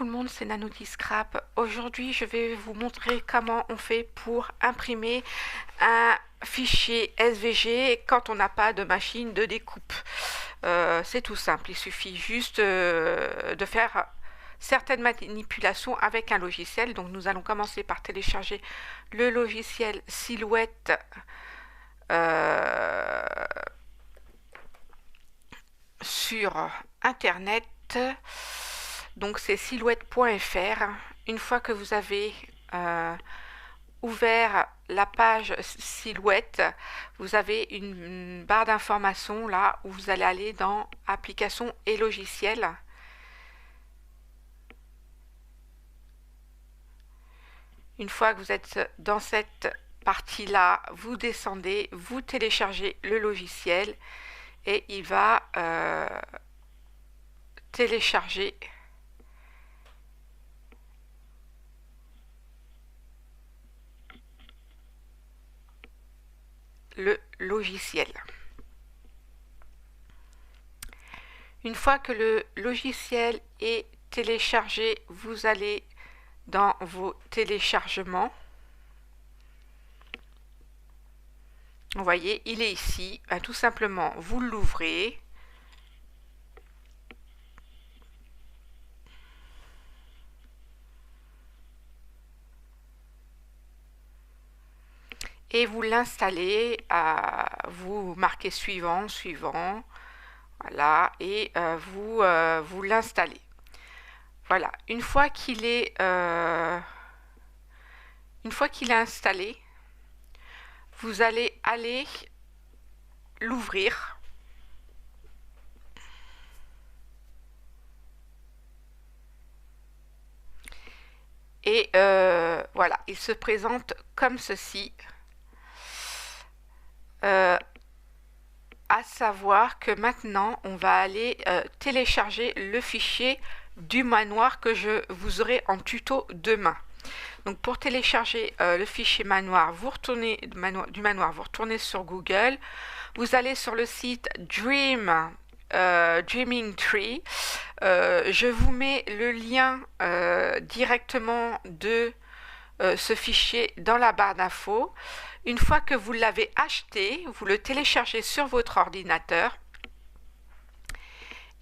tout le monde, c'est Nanouti Scrap. Aujourd'hui, je vais vous montrer comment on fait pour imprimer un fichier SVG quand on n'a pas de machine de découpe. C'est tout simple, il suffit juste de faire certaines manipulations avec un logiciel. Donc nous allons commencer par télécharger le logiciel Silhouette sur internet. Donc c'est silhouette.fr. Une fois que vous avez ouvert la page Silhouette, vous avez une barre d'informations là où vous allez aller dans applications et logiciels. Une fois que vous êtes dans cette partie-là, vous descendez, vous téléchargez le logiciel et il va télécharger le logiciel. Une fois que le logiciel est téléchargé, vous allez dans vos téléchargements. Vous voyez, il est ici. Tout simplement, vous l'ouvrez. Et vous l'installez, vous marquez suivant, voilà, et vous l'installez. Voilà, une fois qu'il est installé, vous allez aller l'ouvrir. Et voilà, il se présente comme ceci. À savoir que maintenant, on va aller télécharger le fichier du manoir que je vous aurai en tuto demain. Donc pour télécharger le fichier manoir, vous retournez vous retournez sur Google, vous allez sur le site Dreaming Tree. Je vous mets le lien directement de ce fichier dans la barre d'infos. Une fois que vous l'avez acheté, vous le téléchargez sur votre ordinateur.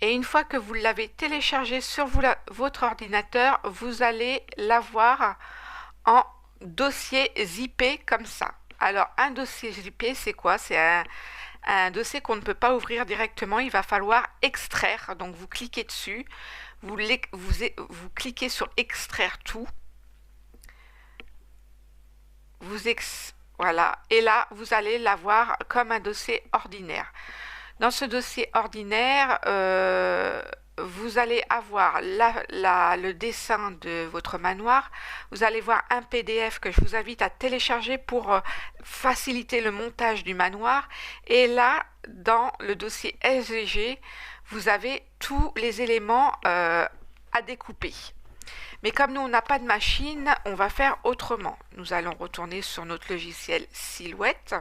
Et une fois que vous l'avez téléchargé sur votre ordinateur, vous allez l'avoir en dossier zippé comme ça. Alors, un dossier zippé, c'est quoi? C'est un dossier qu'on ne peut pas ouvrir directement. Il va falloir extraire. Donc, vous cliquez dessus. Vous cliquez sur extraire tout. Voilà, et là, vous allez l'avoir comme un dossier ordinaire. Dans ce dossier ordinaire, vous allez avoir le dessin de votre manoir. Vous allez voir un PDF que je vous invite à télécharger pour faciliter le montage du manoir. Et là, dans le dossier SVG, vous avez tous les éléments à découper. Mais comme nous, on n'a pas de machine, on va faire autrement. Nous allons retourner sur notre logiciel Silhouette.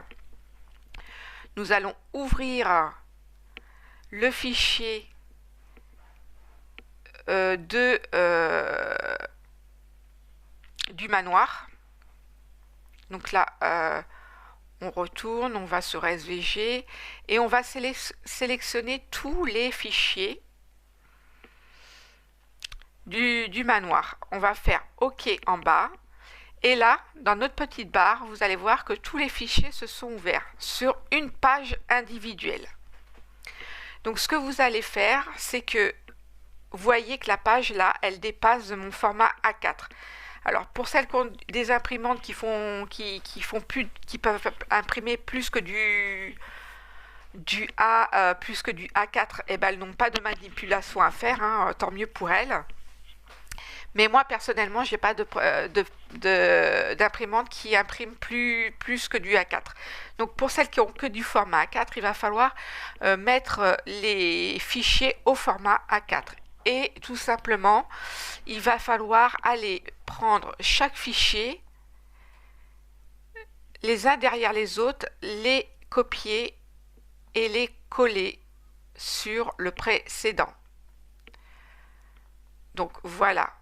Nous allons ouvrir le fichier du manoir. Donc là, on retourne, on va sur SVG et on va sélectionner tous les fichiers du manoir. On va faire OK en bas. Et là, dans notre petite barre, vous allez voir que tous les fichiers se sont ouverts sur une page individuelle. Donc, ce que vous allez faire, c'est que vous voyez que la page là, elle dépasse de mon format A4. Alors, pour celles qui ont des imprimantes qui peuvent imprimer plus que du A4, et ben, elles n'ont pas de manipulation à faire, hein, tant mieux pour elles. Mais moi, personnellement, je n'ai pas d'imprimante qui imprime plus que du A4. Donc, pour celles qui ont que du format A4, il va falloir mettre les fichiers au format A4. Et tout simplement, il va falloir aller prendre chaque fichier, les uns derrière les autres, les copier et les coller sur le précédent. Donc, voilà.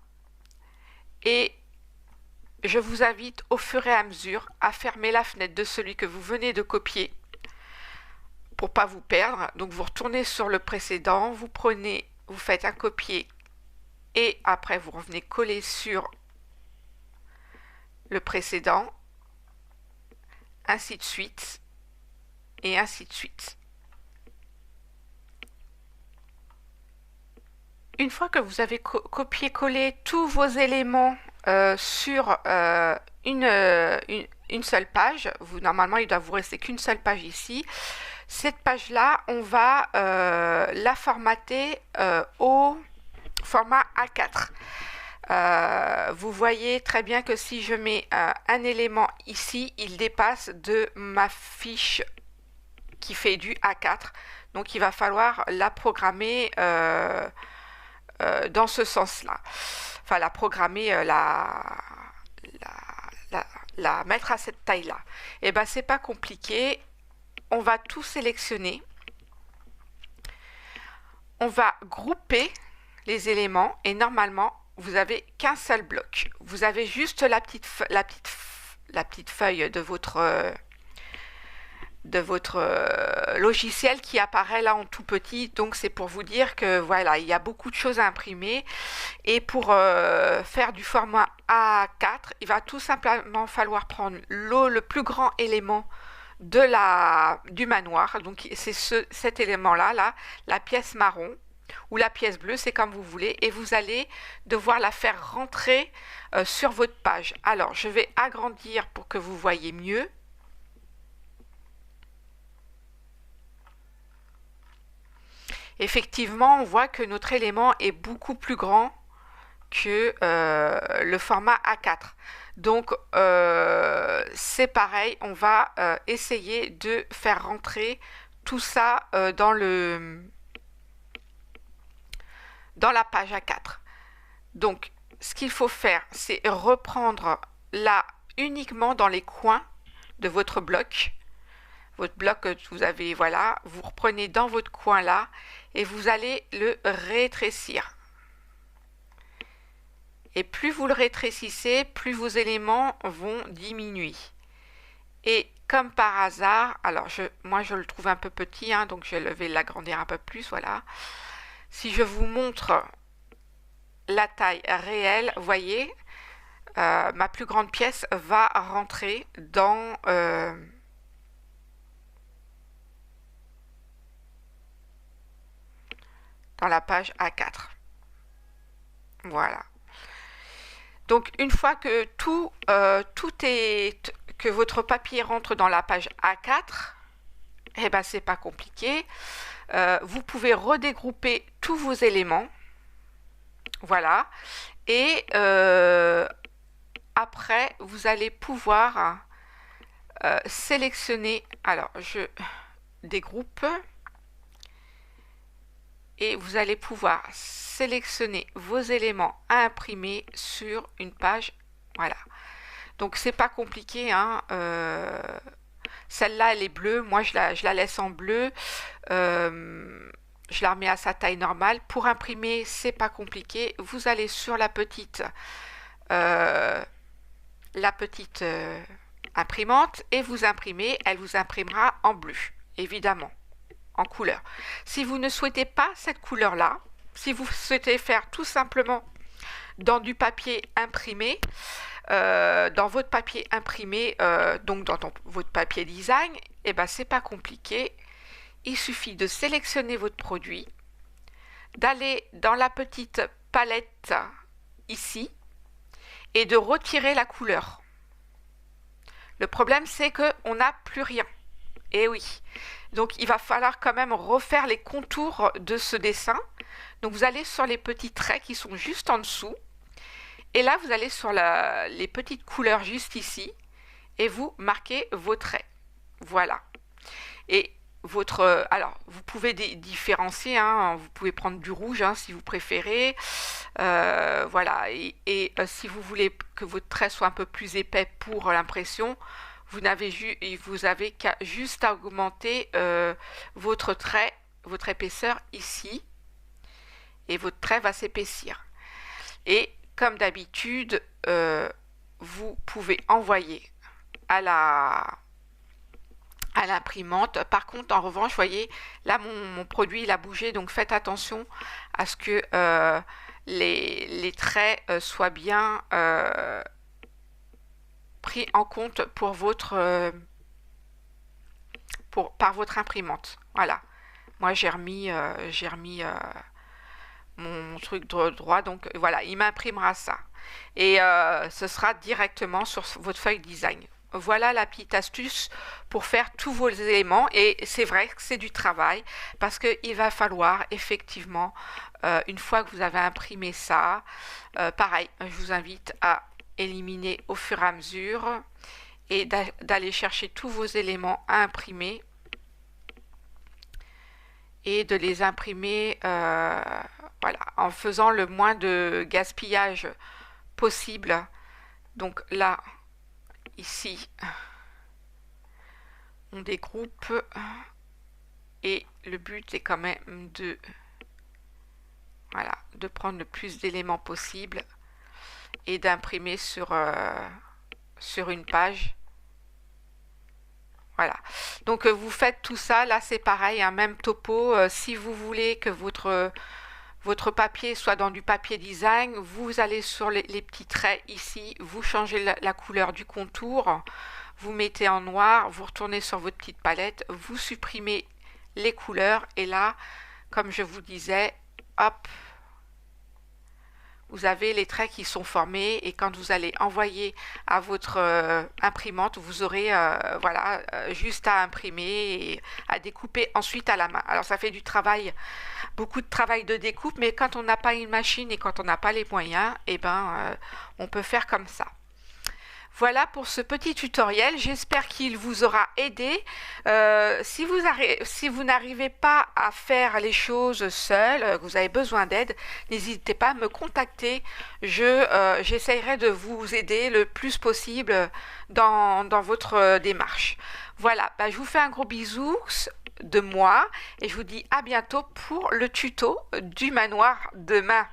Et je vous invite au fur et à mesure à fermer la fenêtre de celui que vous venez de copier pour pas vous perdre. Donc vous retournez sur le précédent, vous faites un copier et après vous revenez coller sur le précédent, ainsi de suite et ainsi de suite. Une fois que vous avez copié-collé tous vos éléments sur une seule page, normalement il doit vous rester qu'une seule page ici. Cette page-là, on va la formater au format A4. Vous voyez très bien que si je mets un élément ici, il dépasse de ma fiche qui fait du A4. Donc il va falloir la programmer dans ce sens-là. Enfin, la programmer, la mettre à cette taille-là. Et ben, c'est pas compliqué. On va tout sélectionner. On va grouper les éléments et normalement, vous avez qu'un seul bloc. Vous avez juste la petite feuille de votre logiciel qui apparaît là en tout petit. Donc c'est pour vous dire que voilà, il y a beaucoup de choses à imprimer et pour faire du format A4, il va tout simplement falloir prendre le plus grand élément du manoir. Donc c'est cet élément là, la pièce marron ou la pièce bleue, c'est comme vous voulez, et vous allez devoir la faire rentrer sur votre page. Alors je vais agrandir pour que vous voyez mieux. Effectivement, on voit que notre élément est beaucoup plus grand que le format A4. Donc, c'est pareil, on va essayer de faire rentrer tout ça dans la page A4. Donc, ce qu'il faut faire, c'est reprendre là uniquement dans les coins de votre bloc. Votre bloc que vous avez, voilà, vous reprenez dans votre coin là et vous allez le rétrécir. Et plus vous le rétrécissez, plus vos éléments vont diminuer. Et comme par hasard, alors moi je le trouve un peu petit, hein, donc je vais l'agrandir un peu plus, voilà. Si je vous montre la taille réelle, vous voyez, ma plus grande pièce va rentrer dans la page A4. Voilà. Donc une fois que que votre papier rentre dans la page A4, eh ben c'est pas compliqué. Vous pouvez redégrouper tous vos éléments. Voilà. Et après, vous allez pouvoir sélectionner. Alors, je dégroupe. Et vous allez pouvoir sélectionner vos éléments à imprimer sur une page. Voilà. Donc c'est pas compliqué, hein. Celle-là elle est bleue, moi je la laisse en bleu. Je la remets à sa taille normale. Pour imprimer, c'est pas compliqué. Vous allez sur la petite imprimante et vous imprimez. Elle vous imprimera en bleu, évidemment. En couleur. Si vous ne souhaitez pas cette couleur-là, si vous souhaitez faire tout simplement dans du papier imprimé, dans votre papier imprimé, donc dans votre papier design, et ben c'est pas compliqué. Il suffit de sélectionner votre produit, d'aller dans la petite palette ici et de retirer la couleur. Le problème c'est qu'on n'a plus rien. Et oui. Donc il va falloir quand même refaire les contours de ce dessin. Donc vous allez sur les petits traits qui sont juste en dessous. Et là vous allez sur les petites couleurs juste ici. Et vous marquez vos traits. Voilà. Et alors vous pouvez différencier. Hein, vous pouvez prendre du rouge hein, si vous préférez. Voilà. Et si vous voulez que votre trait soit un peu plus épais pour l'impression, vous avez juste à augmenter votre trait, votre épaisseur ici, et votre trait va s'épaissir. Et comme d'habitude, vous pouvez envoyer à l'imprimante. Par contre, en revanche, voyez, là, mon produit, il a bougé, donc faites attention à ce que les traits soient bien pris en compte pour par votre imprimante. Voilà. Moi, j'ai remis mon truc droit, donc voilà, il m'imprimera ça. Et ce sera directement sur votre feuille design. Voilà la petite astuce pour faire tous vos éléments. Et c'est vrai que c'est du travail parce qu'il va falloir effectivement, une fois que vous avez imprimé ça, pareil, je vous invite à éliminer au fur et à mesure et d'aller chercher tous vos éléments à imprimer et de les imprimer voilà, en faisant le moins de gaspillage possible. Donc là, ici, on découpe et le but est quand même de prendre le plus d'éléments possible et d'imprimer sur une page. Voilà. Donc vous faites tout ça. Là c'est pareil, un même topo. Si vous voulez que votre papier soit dans du papier design, vous allez sur les petits traits ici, vous changez la couleur du contour, vous mettez en noir, vous retournez sur votre petite palette, vous supprimez les couleurs et là, comme je vous disais, hop, vous avez les traits qui sont formés et quand vous allez envoyer à votre imprimante, vous aurez voilà, juste à imprimer et à découper ensuite à la main. Alors ça fait du travail, beaucoup de travail de découpe, mais quand on n'a pas une machine et quand on n'a pas les moyens, eh ben, on peut faire comme ça. Voilà pour ce petit tutoriel, j'espère qu'il vous aura aidé. Si vous n'arrivez pas à faire les choses seul, vous avez besoin d'aide, n'hésitez pas à me contacter. J'essaierai de vous aider le plus possible dans votre démarche. Voilà, je vous fais un gros bisou de moi et je vous dis à bientôt pour le tuto du manoir demain.